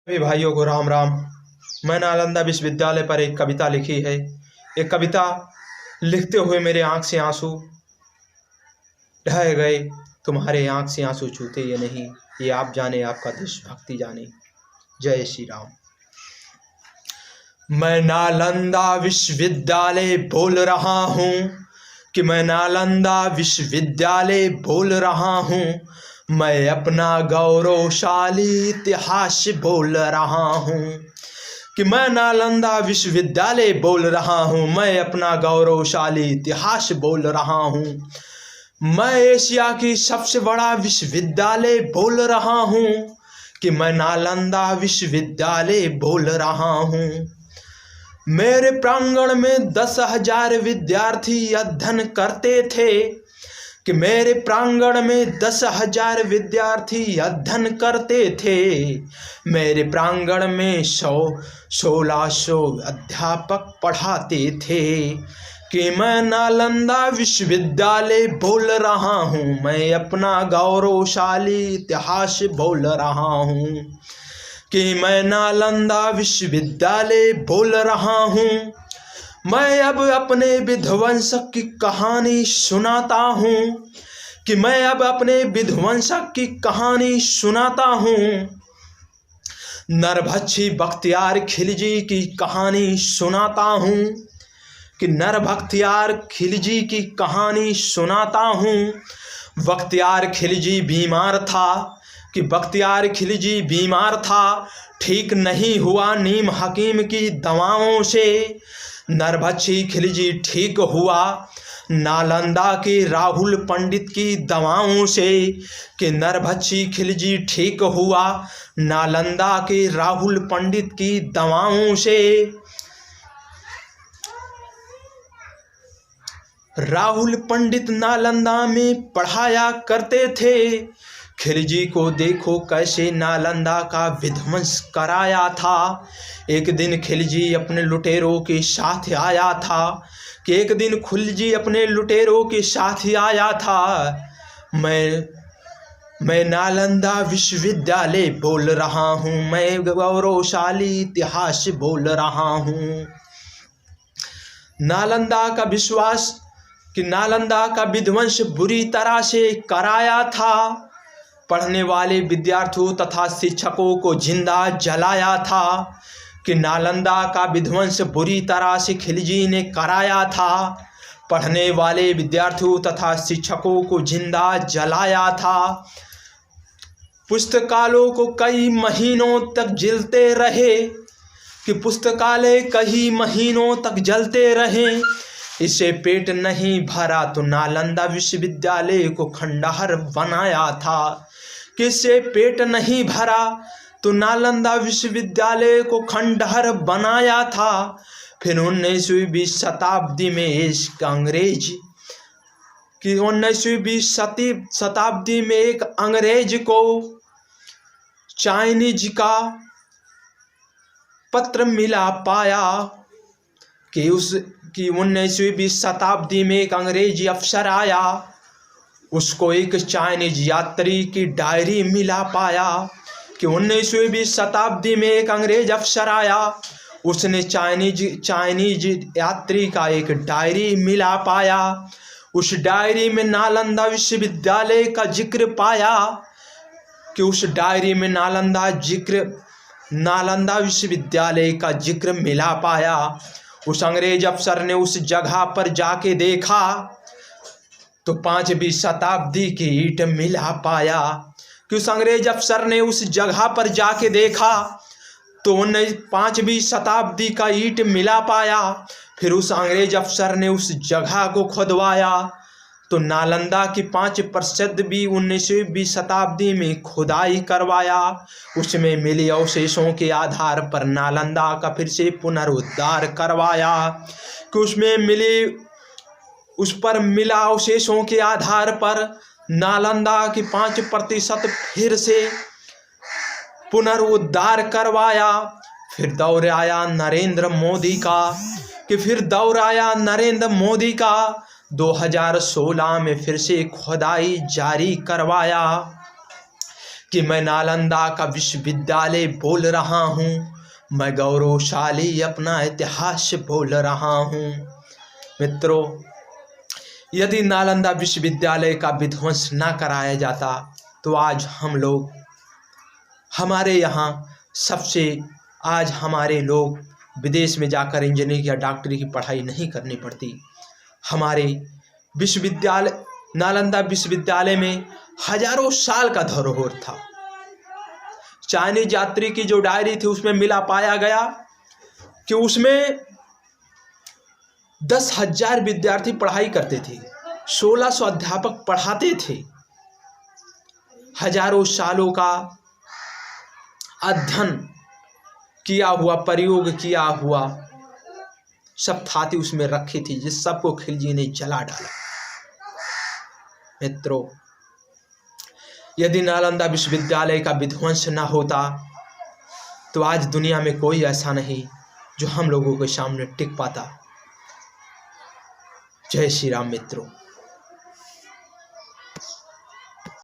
सभी भाइयों को राम राम। मैं नालंदा विश्वविद्यालय पर एक कविता लिखी है। एक कविता लिखते हुए मेरे आंख से आंसू ढह गए। तुम्हारे आंख से आंसू छूते ये नहीं, ये आप जाने, आपका देशभक्ति जाने। जय श्री राम। मैं नालंदा विश्वविद्यालय बोल रहा हूँ कि मैं नालंदा विश्वविद्यालय बोल रहा हूँ। मैं अपना गौरवशाली इतिहास बोल रहा हूँ कि मैं नालंदा विश्वविद्यालय बोल रहा हूँ। मैं अपना गौरवशाली इतिहास बोल रहा हूँ। मैं एशिया की सबसे बड़ा विश्वविद्यालय बोल रहा हूँ कि मैं नालंदा विश्वविद्यालय बोल रहा हूँ। मेरे प्रांगण में 10,000 विद्यार्थी अध्ययन करते थे कि मेरे प्रांगण में 10,000 विद्यार्थी अध्ययन करते थे। मेरे प्रांगण में 1600 अध्यापक पढ़ाते थे कि मैं नालंदा विश्वविद्यालय बोल रहा हूँ। मैं अपना गौरवशाली इतिहास बोल रहा हूँ कि मैं नालंदा विश्वविद्यालय बोल रहा हूँ। मैं अब अपने विध्वंसक की कहानी सुनाता हूँ कि मैं अब अपने विध्वंसक की कहानी सुनाता हूँ। नरभक्षी बख्तियार खिलजी की कहानी सुनाता हूँ कि नरभक्षियार खिलजी की कहानी सुनाता हूँ। बख्तियार खिलजी बीमार था कि बख्तियार खिलजी बीमार था, ठीक नहीं हुआ नीम हकीम की दवाओं से। नरभक्षी खिलजी ठीक हुआ नालंदा के राहुल पंडित की दवाओं से कि नरभक्षी खिलजी ठीक हुआ नालंदा के राहुल पंडित की दवाओं से। राहुल पंडित नालंदा में पढ़ाया करते थे। खिलजी को देखो कैसे नालंदा का विध्वंस कराया था। एक दिन खिलजी अपने लुटेरों के साथ आया था कि एक दिन खिलजी अपने लुटेरों के साथ आया था। मैं नालंदा विश्वविद्यालय बोल रहा हूँ। मैं गौरवशाली इतिहास बोल रहा हूँ। नालंदा का विश्वास कि नालंदा का विध्वंस बुरी तरह से कराया था। पढ़ने वाले विद्यार्थियों तथा शिक्षकों को जिंदा जलाया था कि नालंदा का विध्वंस बुरी तरह से खिलजी ने कराया था। पढ़ने वाले विद्यार्थियों तथा शिक्षकों को जिंदा जलाया था। पुस्तकालयों को कई महीनों तक जलते रहे कि पुस्तकालय कई महीनों तक जलते रहे। इसे पेट नहीं भरा तो नालंदा विश्वविद्यालय को खंडहर बनाया था। किससे पेट नहीं भरा तो नालंदा विश्वविद्यालय को खंडहर बनाया था। फिर 19वीं शताब्दी में एक अंग्रेज कि 19वीं शताब्दी में एक अंग्रेज को चाइनीज का पत्र मिला पाया कि 19वीं शताब्दी में एक अंग्रेजी अफसर आया, उसको एक चाइनीज यात्री की डायरी मिला पाया कि 19वीं शताब्दी में एक अंग्रेज अफसर आया, उसने चाइनीज यात्री का एक डायरी मिला पाया। उस डायरी में नालंदा विश्वविद्यालय का जिक्र पाया कि उस डायरी में नालंदा विश्वविद्यालय का जिक्र मिला पाया। उस अंग्रेज अफसर ने उस जगह पर जाके देखा तो 5वीं शताब्दी की ईंट मिला पाया कि उस अंग्रेज अफसर ने उस जगह पर जाके देखा तो 5वीं शताब्दी का ईंट मिला पाया। फिर उस अंग्रेज अफसर ने उस जगह को खुदवाया तो नालंदा की 5 प्रसिद्ध भी 19वीं शताब्दी में खुदाई करवाया। उसमें मिले अवशेषों के आधार पर नालंदा का फिर से पुनरुद्धार करवाया कि उस पर मिला अवशेषों के आधार पर नालंदा की 5% फिर से पुनरुद्धार करवाया। फिर दौर आया नरेंद्र मोदी का 2016 में फिर से खुदाई जारी करवाया कि मैं नालंदा का विश्वविद्यालय बोल रहा हूँ, मैं गौरवशाली अपना इतिहास बोल रहा हूँ। मित्रों, यदि नालंदा विश्वविद्यालय का विध्वंस ना कराया जाता तो आज हम लोग हमारे यहाँ आज हमारे लोग विदेश में जाकर इंजीनियरिंग या डॉक्टरी की पढ़ाई नहीं करनी पड़ती। हमारे विश्वविद्यालय नालंदा विश्वविद्यालय में हजारों साल का धरोहर था। चाइनीज यात्री की जो डायरी थी उसमें पाया गया कि उसमें 10,000 विद्यार्थी पढ़ाई करते थे, 1600 अध्यापक पढ़ाते थे। हजारों सालों का अध्ययन किया हुआ, प्रयोग किया हुआ सब थाती उसमें रखी थी, जिस सबको खिलजी ने जला डाला। मित्रों, यदि नालंदा विश्वविद्यालय का विध्वंस न होता तो आज दुनिया में कोई ऐसा नहीं जो हम लोगों के सामने टिक पाता। जय श्री राम मित्रों।